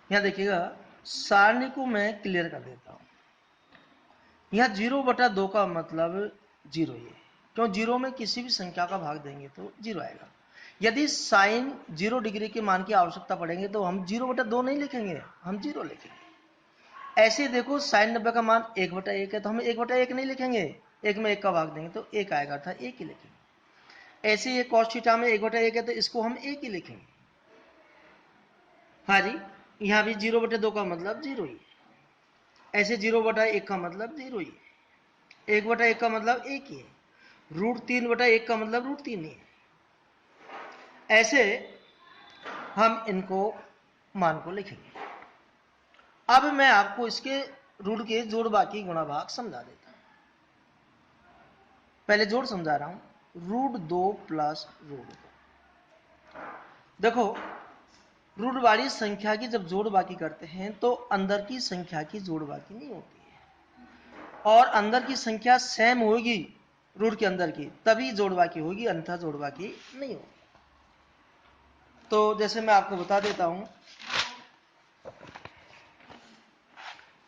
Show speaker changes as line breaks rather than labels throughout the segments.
यहाँ देखिएगा, सारणी को मैं क्लियर कर देता हूं। यहाँ 0/2 का मतलब 0 ही है, क्यों? 0 में किसी भी संख्या का भाग देंगे तो 0 आएगा। यदि साइन 0 डिग्री के मान की आवश्यकता पड़ेंगे तो हम 0/2 नहीं लिखेंगे, हम 0 लिखेंगे। ऐसे देखो, साइन 90 का मान 1/1 है तो हम 1/1 नहीं लिखेंगे, 1 में 1 का भाग देंगे तो 1 आएगा, था 1 ही लिखेंगे। ऐसे ये cos थीटा में 1/1 है तो इसको हम 1 ही लिखेंगे। हाँ जी, यहाँ भी 0/2 का मतलब 0 ही है। ऐसे 0/1 का मतलब 0 ही है। 1/1 का मतलब 1 ही है। √3/1 का मतलब √3 ही है। ऐसे हम इनको मान को लिखेंगे। अब मैं आपको इसके रूट के जोड़ बाकी गुणा भाग समझा देता हूं। पहले जोड़ समझा रहा हूं। √2 प्लस √2। देखो, रूट वाली संख्या की जब जोड़ बाकी करते हैं तो अंदर की संख्या की जोड़ बाकी नहीं होती है, और अंदर की संख्या सेम होगी रूट के अंदर की, तभी जोड़ बाकी होगी, अन्यथा जोड़ बाकी नहीं होगी। तो जैसे मैं आपको बता देता हूं,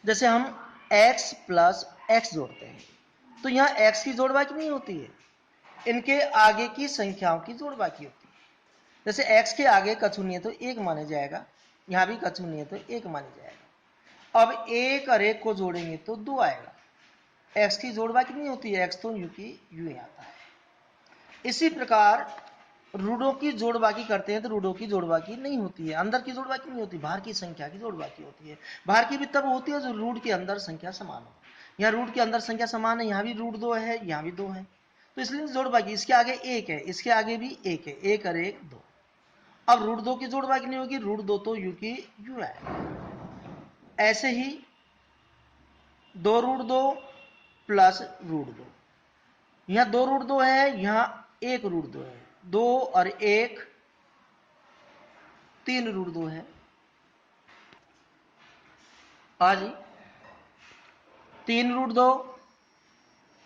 जैसे हम x प्लस x जोड़ते हैं तो यहां x की जोड़ बाकी नहीं होती है, इनके आगे की संख्याओं की जोड़ बाकी होती है। जैसे x के आगे कछु नहीं है तो 1 माना जाएगा, यहां भी कछु नहीं है तो 1 माना जाएगा। अब 1 और 1 को जोड़ेंगे तो 2 आएगा। x की जोड़ बाकी नहीं होती है, x तो यूं की यूं ही आता है। इसी प्रकार रूटों की जोड़ बाकी करते हैं तो रूटों की जोड़ बाकी नहीं होती है, अंदर की जोड़ बाकी नहीं होती, बाहर की संख्या की जोड़ बाकी होती है। बाहर की भी तब होती है जो रूट के अंदर संख्या समान हो। यहाँ रूट के अंदर संख्या समान है, यहाँ भी √2 है, यहाँ भी 2 है, तो इसलिए जोड़ बाकी। इसके आगे 1 है, इसके आगे भी 1 है, 1 और 1 2। अब √2 की जोड़ बाकी नहीं होगी, √2 तो यू की यू है। ऐसे ही 2√2 प्लस √2, यहाँ 2√2 है, यहाँ 1√2 है, 2 और 1 3√2 है। हाँ जी, 3√2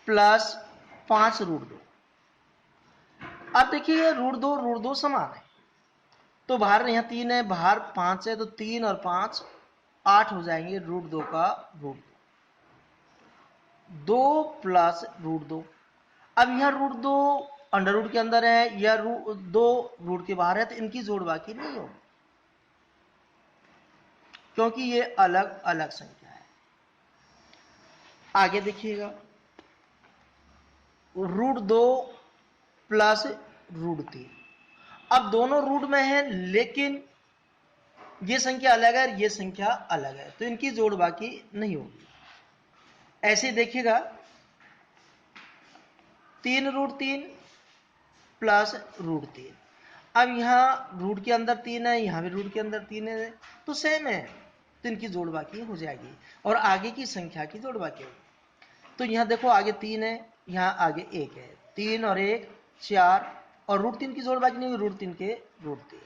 प्लस 5√2। अब देखिए, √2 समान है तो बाहर यहाँ 3 है, बाहर 5 है, तो 3 और 5 8 हो जाएंगे, √2 का √2। 2 प्लस √2। अब यहाँ √2 अंडर रूट के अंदर है या 2 रूट के बाहर है, तो इनकी जोड़ बाकी नहीं होगी, क्योंकि ये अलग अलग संख्या है। आगे देखिएगा, √2 प्लस √3। अब दोनों रूट में है, लेकिन ये संख्या अलग है, ये संख्या अलग है, तो इनकी जोड़ बाकी नहीं होगी। ऐसे देखिएगा, 3√3 प्लस √3। अब यहाँ रूट के अंदर 3 है, यहाँ भी रूट के अंदर 3 है, तो सेम है, तो इनकी जोड़ बाकी हो जाएगी और आगे की संख्या की जोड़ बाकी होगी। तो यहाँ देखो, आगे 3 है, यहाँ आगे 1 है, 3 और 1 4, और √3 की जोड़ बाकी नहीं होगी, √3 के √3।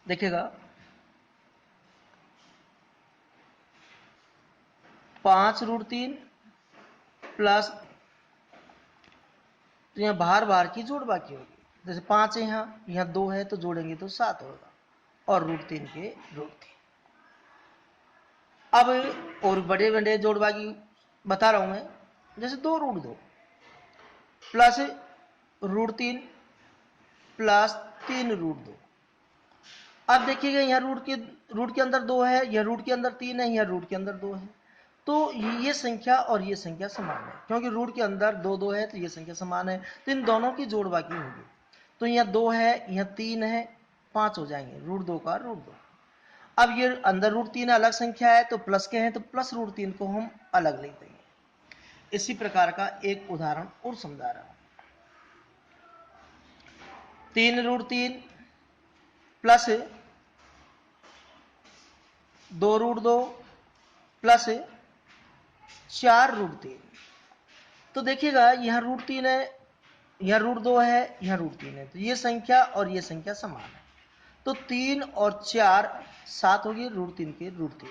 देखिएगा, 5√3 प्लस, तो यहाँ बाहर बाहर की जोड़ बाकी होगी। जैसे 5 है, यहाँ 2 है, तो जोड़ेंगे तो 7 होगा, और √3 के √3। अब और बड़े बड़े जोड़ बाकी बता रहा हूं मैं, जैसे 2√2 प्लस √3 प्लस 3√2। अब देखिएगा, यहाँ रूट के अंदर 2 है, यह रूट के अंदर 3 है, यह रूट के अंदर 2 है, तो ये संख्या और ये संख्या समान है, क्योंकि रूट के अंदर 2 2 है, तो ये संख्या समान है, तो इन दोनों की जोड़ बाकी होगी। तो यहाँ 2 है, यहाँ 3 है, 5 हो जाएंगे, √2 का √2। अब ये अंदर √3 अलग संख्या है, तो प्लस के हैं, तो प्लस √3 को हम अलग लिख देंगे। इसी प्रकार का एक उदाहरण और समझा रहा हूं। 3√3 प्लस 2√2 प्लस 4√3। तो देखिएगा, यहाँ √3 है, यहाँ √2 है, यहाँ √3 है, तो ये संख्या और ये संख्या समान है, तो 3 और 4 7 होगी, √3 के √3,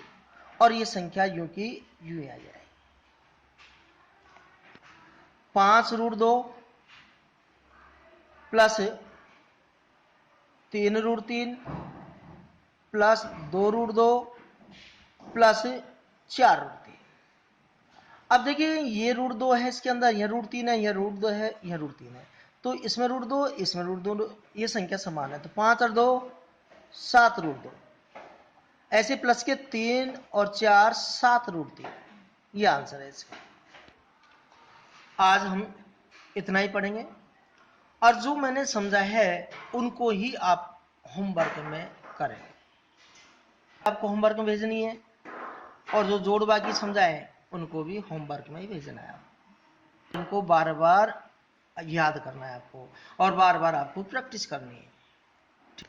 और ये संख्या यूं की यूं आ जाएगी। 5√2 प्लस 3√3 प्लस 2√2 प्लस 4√3। अब देखिए ये √2 है इसके अंदर, यह √3 है, यह √2 है, यह √3 है, तो इसमें √2 इसमें √2, ये संख्या समान है, तो 5 और 2 7√2, ऐसे प्लस के 3 और 4 7√3, ये आंसर है इसका। आज हम इतना ही पढ़ेंगे और जो मैंने समझा है उनको ही आप होमवर्क में करें। आपको होमवर्क में भेजनी है और जो जोड़ बाकी समझाए उनको भी होमवर्क में ही भेजना है। उनको बार बार याद करना है आपको और बार बार आपको प्रैक्टिस करनी है।